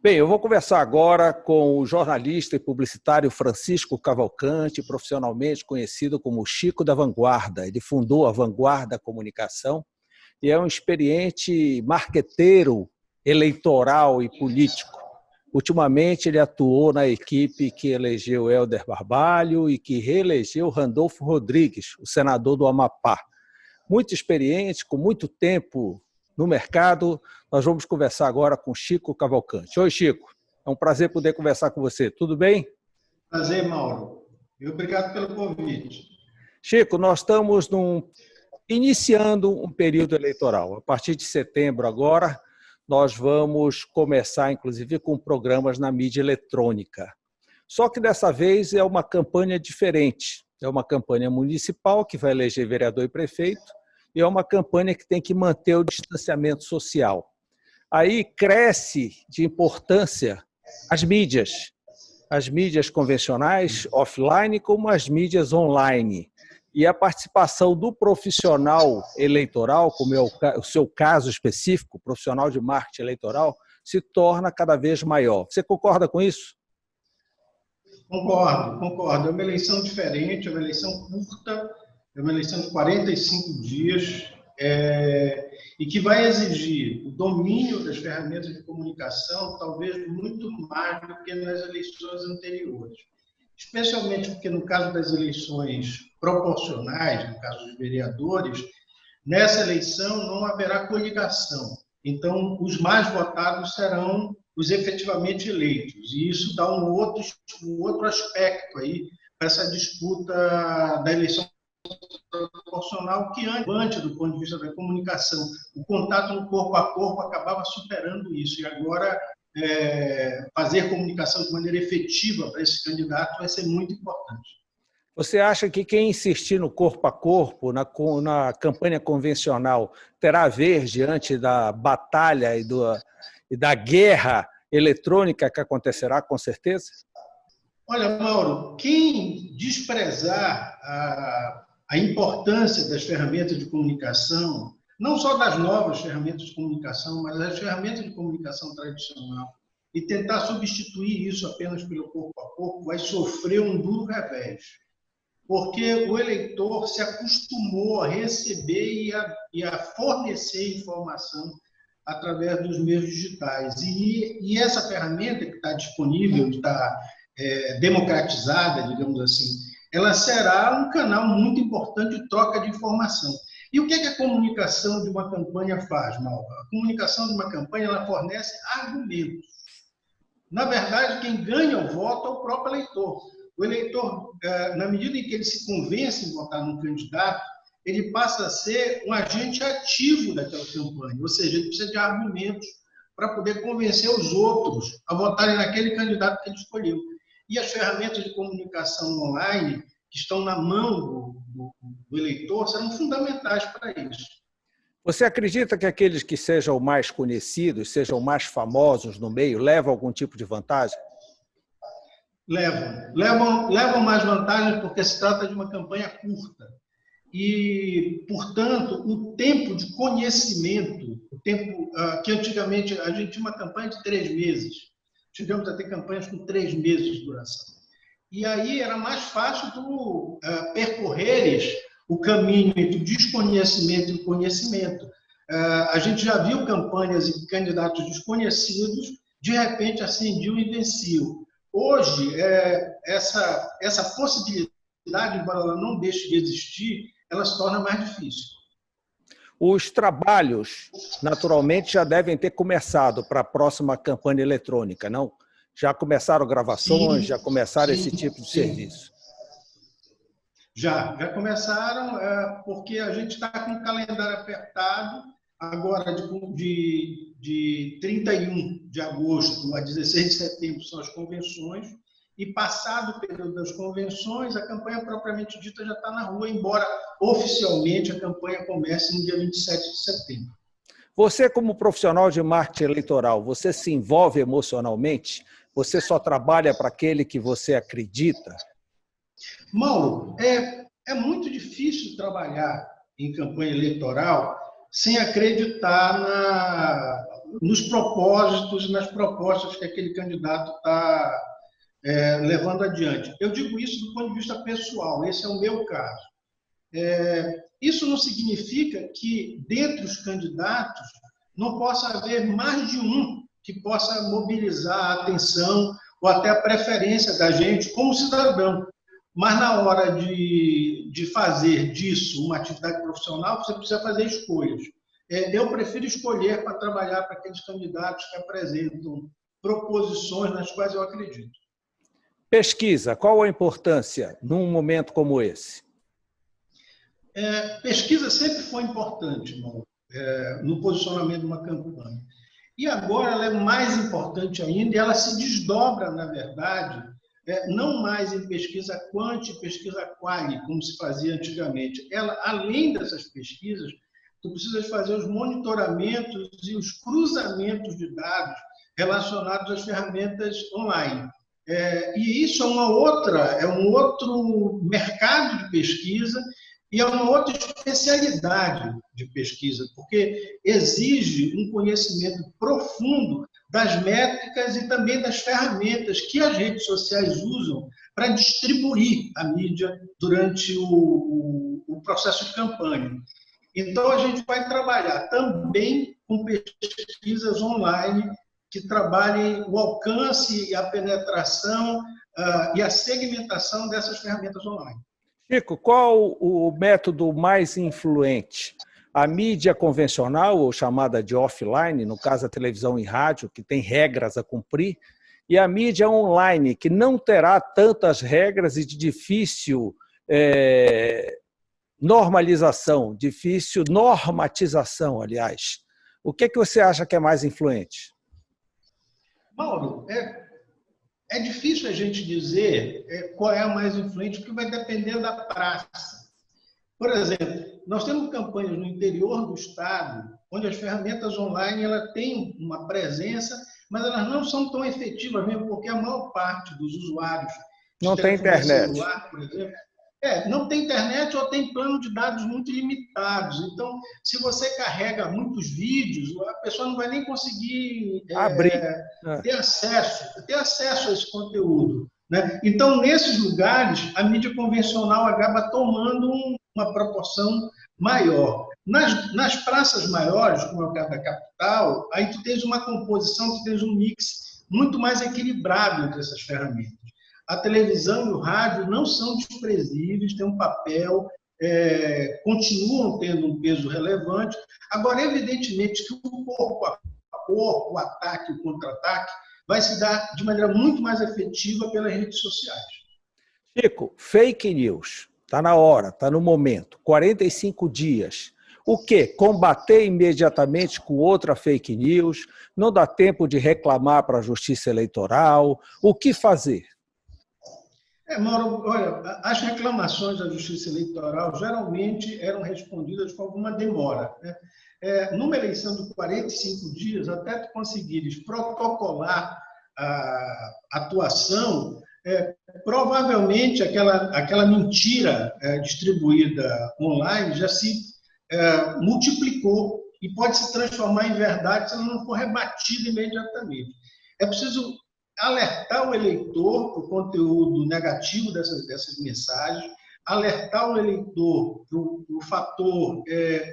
Bem, eu vou conversar agora com o jornalista e publicitário Francisco Cavalcante, profissionalmente conhecido como Chico da Vanguarda. Ele fundou a Vanguarda Comunicação e é um experiente marqueteiro eleitoral e político. Ultimamente, ele atuou na equipe que elegeu Hélder Barbalho e que reelegeu Randolfo Rodrigues, o senador do Amapá. Muito experiente, com muito tempo no mercado. Nós vamos conversar agora com Chico Cavalcante. Oi, Chico. É um prazer poder conversar com você. Tudo bem? Prazer, Mauro. E obrigado pelo convite. Chico, nós estamos iniciando um período eleitoral. A partir de setembro agora, nós vamos começar, inclusive, com programas na mídia eletrônica. Só que dessa vez é uma campanha diferente. É uma campanha municipal que vai eleger vereador e prefeito e é uma campanha que tem que manter o distanciamento social. Aí cresce de importância as mídias convencionais, offline, como as mídias online. E a participação do profissional eleitoral, como é o seu caso específico, profissional de marketing eleitoral, se torna cada vez maior. Você concorda com isso? Concordo. É uma eleição diferente, é uma eleição curta, é uma eleição de 45 dias, e que vai exigir o domínio das ferramentas de comunicação, talvez muito mais do que nas eleições anteriores. Especialmente porque, no caso das eleições proporcionais, no caso dos vereadores, nessa eleição não haverá coligação. Então, os mais votados serão os efetivamente eleitos. E isso dá um outro aspecto aí para essa disputa da eleição proporcional, que antes, do ponto de vista da comunicação, o contato no corpo a corpo acabava superando isso. E agora, fazer comunicação de maneira efetiva para esse candidato vai ser muito importante. Você acha que quem insistir no corpo a corpo, na campanha convencional, terá a ver diante da batalha e da guerra eletrônica que acontecerá, com certeza? Olha, Mauro, quem desprezar a importância das ferramentas de comunicação, não só das novas ferramentas de comunicação, mas das ferramentas de comunicação tradicional, e tentar substituir isso apenas pelo corpo a corpo, vai sofrer um duro revés. Porque o eleitor se acostumou a receber e a fornecer informação através dos meios digitais. E essa ferramenta que está disponível, que está democratizada, digamos assim, ela será um canal muito importante de troca de informação. E o que a comunicação de uma campanha faz, Mauro? A comunicação de uma campanha ela fornece argumentos. Na verdade, quem ganha o voto é o próprio eleitor. O eleitor, na medida em que ele se convence em votar num candidato, ele passa a ser um agente ativo daquela campanha, ou seja, ele precisa de argumentos para poder convencer os outros a votarem naquele candidato que ele escolheu. E as ferramentas de comunicação online, que estão na mão do eleitor, serão fundamentais para isso. Você acredita que aqueles que sejam mais conhecidos, sejam mais famosos no meio, levam algum tipo de vantagem? Levam mais vantagem porque se trata de uma campanha curta. E, portanto, o tempo de conhecimento, o tempo que antigamente a gente tinha uma campanha de 3 meses, tivemos a ter campanhas com 3 meses de duração. E aí era mais fácil tu percorreres o caminho entre o desconhecimento e o conhecimento. A gente já viu campanhas e candidatos desconhecidos, de repente ascendiam e venciam. Hoje, essa possibilidade, embora ela não deixe de existir, ela se torna mais difícil. Os trabalhos, naturalmente, já devem ter começado para a próxima campanha eletrônica, não? Já começaram gravações, já começaram esse tipo de serviço? Já começaram, porque a gente está com o calendário apertado, agora de 31 de agosto a 16 de setembro são as convenções, e passado o período das convenções, a campanha propriamente dita já está na rua, embora oficialmente a campanha comece no dia 27 de setembro. Você, como profissional de marketing eleitoral, você se envolve emocionalmente? Você só trabalha para aquele que você acredita? Mauro, é muito difícil trabalhar em campanha eleitoral sem acreditar nos propósitos, nas propostas que aquele candidato está levando adiante. Eu digo isso do ponto de vista pessoal, esse é o meu caso. Isso não significa que, dentre os candidatos, não possa haver mais de um que possa mobilizar a atenção ou até a preferência da gente como cidadão. Mas, na hora de fazer disso uma atividade profissional, você precisa fazer escolhas. Eu prefiro escolher para trabalhar para aqueles candidatos que apresentam proposições nas quais eu acredito. Pesquisa, qual a importância num momento como esse? Pesquisa sempre foi importante no posicionamento de uma campanha. E agora ela é mais importante ainda e ela se desdobra, na verdade, não mais em pesquisa quant e pesquisa quali, como se fazia antigamente. Ela, além dessas pesquisas, tu precisas fazer os monitoramentos e os cruzamentos de dados relacionados às ferramentas online. E isso é um outro mercado de pesquisa e é uma outra especialidade de pesquisa, porque exige um conhecimento profundo das métricas e também das ferramentas que as redes sociais usam para distribuir a mídia durante o processo de campanha. Então, a gente vai trabalhar também com pesquisas online que trabalhem o alcance e a penetração e a segmentação dessas ferramentas online. Chico, qual o método mais influente? A mídia convencional, ou chamada de offline, no caso a televisão e rádio, que tem regras a cumprir, e a mídia online, que não terá tantas regras e de difícil normalização, difícil normatização, aliás. O que você acha que é mais influente? Mauro, é difícil a gente dizer qual é a mais influente, porque vai depender da praça. Por exemplo, nós temos campanhas no interior do estado, onde as ferramentas online têm uma presença, mas elas não são tão efetivas mesmo, porque a maior parte dos usuários não tem internet. Celular, por exemplo, não tem internet ou tem plano de dados muito limitados. Então, se você carrega muitos vídeos, a pessoa não vai nem conseguir ter acesso a esse conteúdo, né? Então, nesses lugares, a mídia convencional acaba tomando uma proporção maior. Nas praças maiores, como é o caso da capital, aí tu tens uma composição, tu tens um mix muito mais equilibrado entre essas ferramentas. A televisão e o rádio não são desprezíveis, têm um papel, continuam tendo um peso relevante. Agora, evidentemente, que o corpo a corpo, o ataque, o contra-ataque, vai se dar de maneira muito mais efetiva pelas redes sociais. Chico, fake news, está na hora, está no momento, 45 dias. O quê? Combater imediatamente com outra fake news, não dá tempo de reclamar para a Justiça Eleitoral, o que fazer? Mauro, olha, as reclamações da Justiça Eleitoral geralmente eram respondidas com alguma demora, né? Numa eleição de 45 dias, até tu conseguires protocolar a atuação, provavelmente aquela mentira distribuída online já se multiplicou e pode se transformar em verdade se ela não for rebatida imediatamente. É preciso alertar o eleitor para o conteúdo negativo dessas mensagens, alertar o eleitor para o fator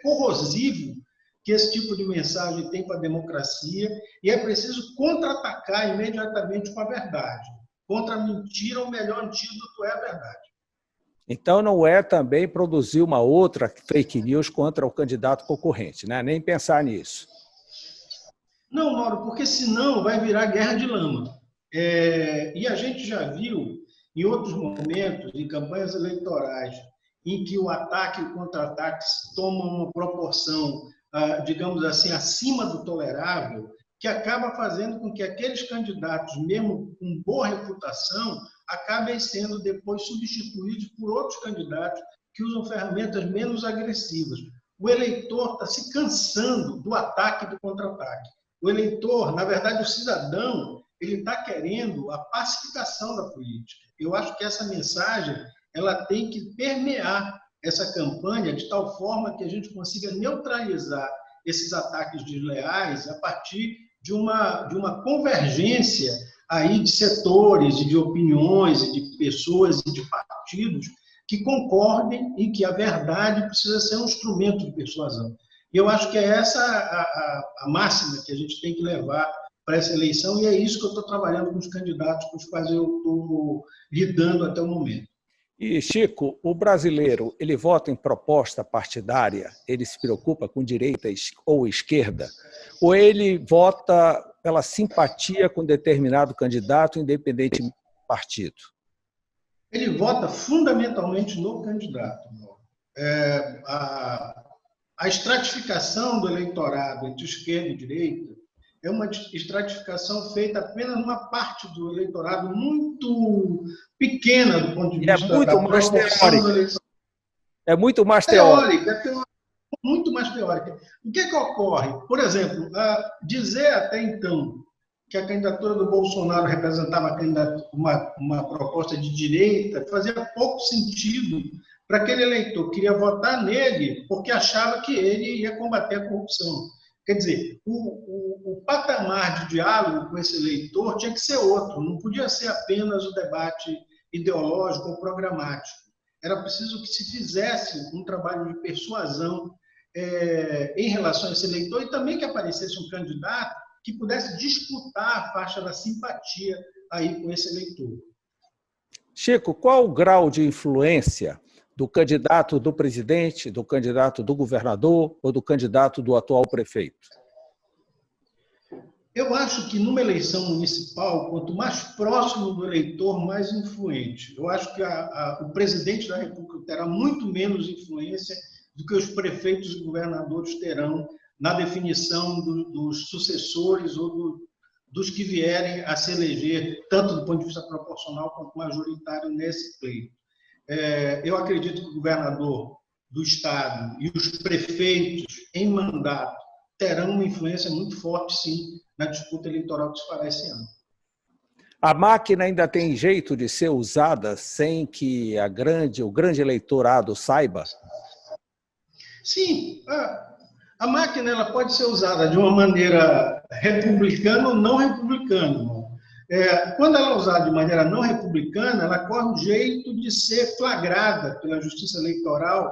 corrosivo que esse tipo de mensagem tem para a democracia, e é preciso contra-atacar imediatamente com a verdade. Contra a mentira, o melhor antídoto é a verdade. Então não é também produzir uma outra fake news contra o candidato concorrente, né? Nem pensar nisso. Não, Mauro, porque senão vai virar guerra de lama. E a gente já viu em outros momentos, em campanhas eleitorais, em que o ataque e o contra-ataque tomam uma proporção, digamos assim, acima do tolerável, que acaba fazendo com que aqueles candidatos, mesmo com boa reputação, acabem sendo depois substituídos por outros candidatos que usam ferramentas menos agressivas. O eleitor está se cansando do ataque e do contra-ataque. O eleitor, na verdade, o cidadão, ele está querendo a pacificação da política. Eu acho que essa mensagem ela tem que permear essa campanha de tal forma que a gente consiga neutralizar esses ataques desleais a partir de uma convergência aí de setores e de opiniões e de pessoas e de partidos que concordem em que a verdade precisa ser um instrumento de persuasão. E eu acho que é essa a máxima que a gente tem que levar para essa eleição, e é isso que eu estou trabalhando com os candidatos com os quais eu estou lidando até o momento. E, Chico, o brasileiro, ele vota em proposta partidária? Ele se preocupa com direita ou esquerda? Ou ele vota pela simpatia com determinado candidato, independentemente do partido? Ele vota fundamentalmente no candidato. A estratificação do eleitorado entre esquerda e direita é uma estratificação feita apenas numa parte do eleitorado muito pequena do ponto de vista da proporção do eleitorado. É muito mais teórica. Muito mais teórica. O que ocorre? Por exemplo, dizer até então que a candidatura do Bolsonaro representava uma proposta de direita fazia pouco sentido para aquele eleitor que queria votar nele porque achava que ele ia combater a corrupção. Quer dizer, o patamar de diálogo com esse eleitor tinha que ser outro, não podia ser apenas o debate ideológico ou programático. Era preciso que se fizesse um trabalho de persuasão em relação a esse eleitor e também que aparecesse um candidato que pudesse disputar a faixa da simpatia aí com esse eleitor. Chico, qual o grau de influência do candidato do presidente, do candidato do governador ou do candidato do atual prefeito? Eu acho que numa eleição municipal, quanto mais próximo do eleitor, mais influente. Eu acho que o presidente da República terá muito menos influência do que os prefeitos e governadores terão na definição dos sucessores ou dos que vierem a se eleger, tanto do ponto de vista proporcional quanto majoritário nesse pleito. Eu acredito que o governador do Estado e os prefeitos em mandato terão uma influência muito forte, sim, na disputa eleitoral que se fará esse ano. A máquina ainda tem jeito de ser usada sem que o grande eleitorado saiba? Sim, a máquina ela pode ser usada de uma maneira republicana ou não republicana. Quando ela é usada de maneira não republicana, ela corre o jeito de ser flagrada pela Justiça Eleitoral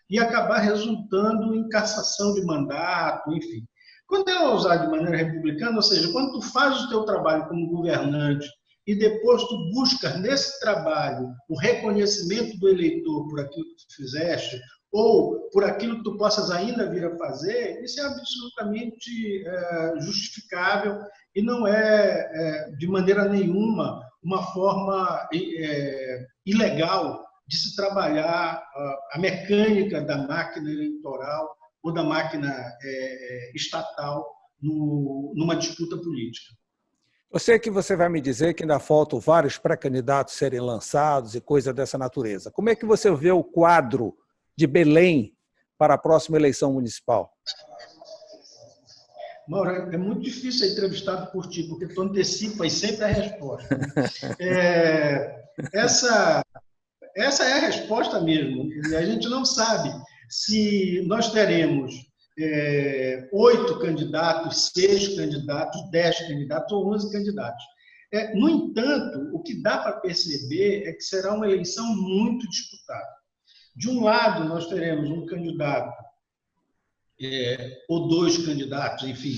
e acabar resultando em cassação de mandato, enfim. Quando ela é usada de maneira republicana, ou seja, quando tu faz o teu trabalho como governante e depois tu buscas nesse trabalho o reconhecimento do eleitor por aquilo que tu fizeste ou por aquilo que tu possas ainda vir a fazer, isso é absolutamente justificável e não é, de maneira nenhuma, uma forma ilegal de se trabalhar a mecânica da máquina eleitoral ou da máquina estatal numa disputa política. Eu sei que você vai me dizer que ainda faltam vários pré-candidatos serem lançados e coisa dessa natureza. Como é que você vê o quadro de Belém para a próxima eleição municipal? Mauro, é muito difícil ser entrevistado por ti, porque tu antecipas sempre a resposta. Essa é a resposta mesmo. A gente não sabe se nós teremos 8 candidatos, 6 candidatos, 10 candidatos ou 11 candidatos. No entanto, o que dá para perceber é que será uma eleição muito disputada. De um lado, nós teremos um candidato ou 2 candidatos, enfim,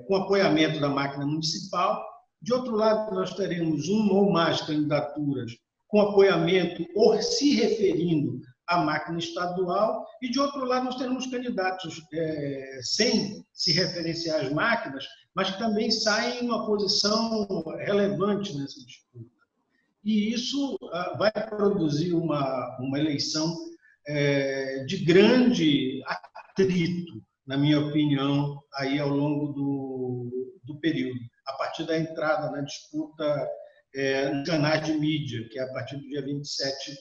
com apoiamento da máquina municipal. De outro lado, nós teremos uma ou mais candidaturas com apoiamento ou se referindo à máquina estadual. E, de outro lado, nós teremos candidatos sem se referenciar às máquinas, mas que também saem em uma posição relevante nessa disputa. E isso vai produzir uma eleição de grande atrito, na minha opinião, aí ao longo do período, a partir da entrada na disputa nos canais de mídia, que é a partir do dia 27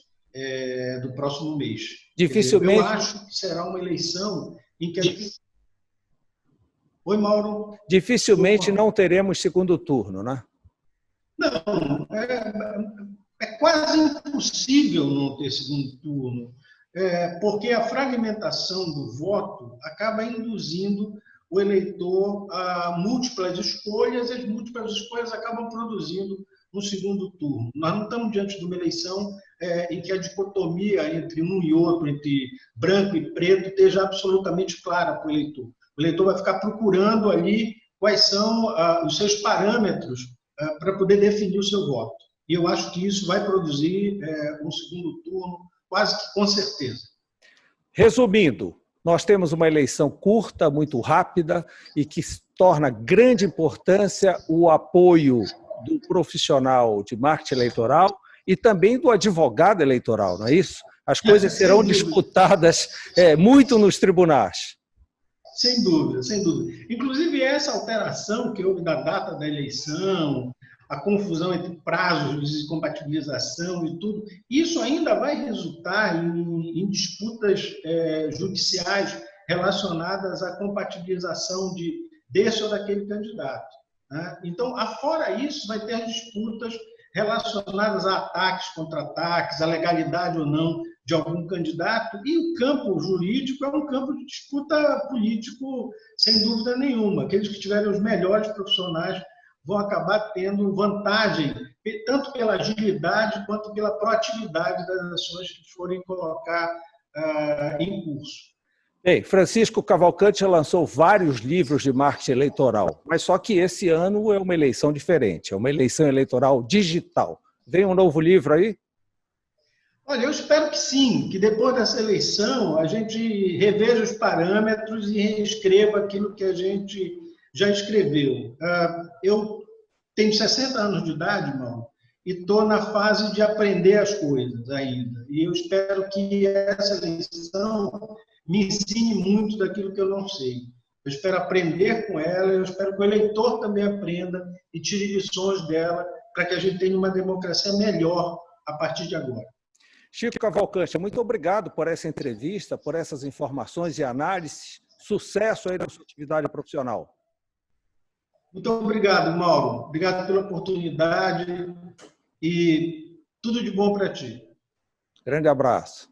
do próximo mês. Dificilmente. Eu acho que será uma eleição em que... Oi, Mauro. Dificilmente não teremos segundo turno, né? Não, é quase impossível não ter segundo turno. porque a fragmentação do voto acaba induzindo o eleitor a múltiplas escolhas, e as múltiplas escolhas acabam produzindo um segundo turno. Nós não estamos diante de uma eleição em que a dicotomia entre um e outro, entre branco e preto, esteja absolutamente clara para o eleitor. O eleitor vai ficar procurando ali quais são os seus parâmetros para poder definir o seu voto. E eu acho que isso vai produzir um segundo turno, quase que com certeza. Resumindo, nós temos uma eleição curta, muito rápida, e que torna grande importância o apoio do profissional de marketing eleitoral e também do advogado eleitoral, não é isso? As coisas serão disputadas muito nos tribunais. Sem dúvida, sem dúvida. Inclusive, essa alteração que houve da data da eleição, a confusão entre prazos de compatibilização e tudo, isso ainda vai resultar em disputas judiciais relacionadas à compatibilização desse ou daquele candidato. Né? Então, afora isso, vai ter disputas relacionadas a ataques, contra-ataques, a legalidade ou não de algum candidato, e o campo jurídico é um campo de disputa político, sem dúvida nenhuma. Aqueles que tiverem os melhores profissionais vão acabar tendo vantagem, tanto pela agilidade quanto pela proatividade das ações que forem colocar em curso. Bem, Francisco Cavalcante lançou vários livros de marketing eleitoral, mas só que esse ano é uma eleição diferente, é uma eleição eleitoral digital. Vem um novo livro aí? Olha, eu espero que sim, que depois dessa eleição a gente reveja os parâmetros e reescreva aquilo que a gente já escreveu. Eu tenho 60 anos de idade, Mauro, e estou na fase de aprender as coisas ainda. E eu espero que essa eleição me ensine muito daquilo que eu não sei. Eu espero aprender com ela, eu espero que o eleitor também aprenda e tire lições dela para que a gente tenha uma democracia melhor a partir de agora. Chico Cavalcante, muito obrigado por essa entrevista, por essas informações e análises. Sucesso aí na sua atividade profissional. Muito obrigado, Mauro. Obrigado pela oportunidade e tudo de bom para ti. Grande abraço.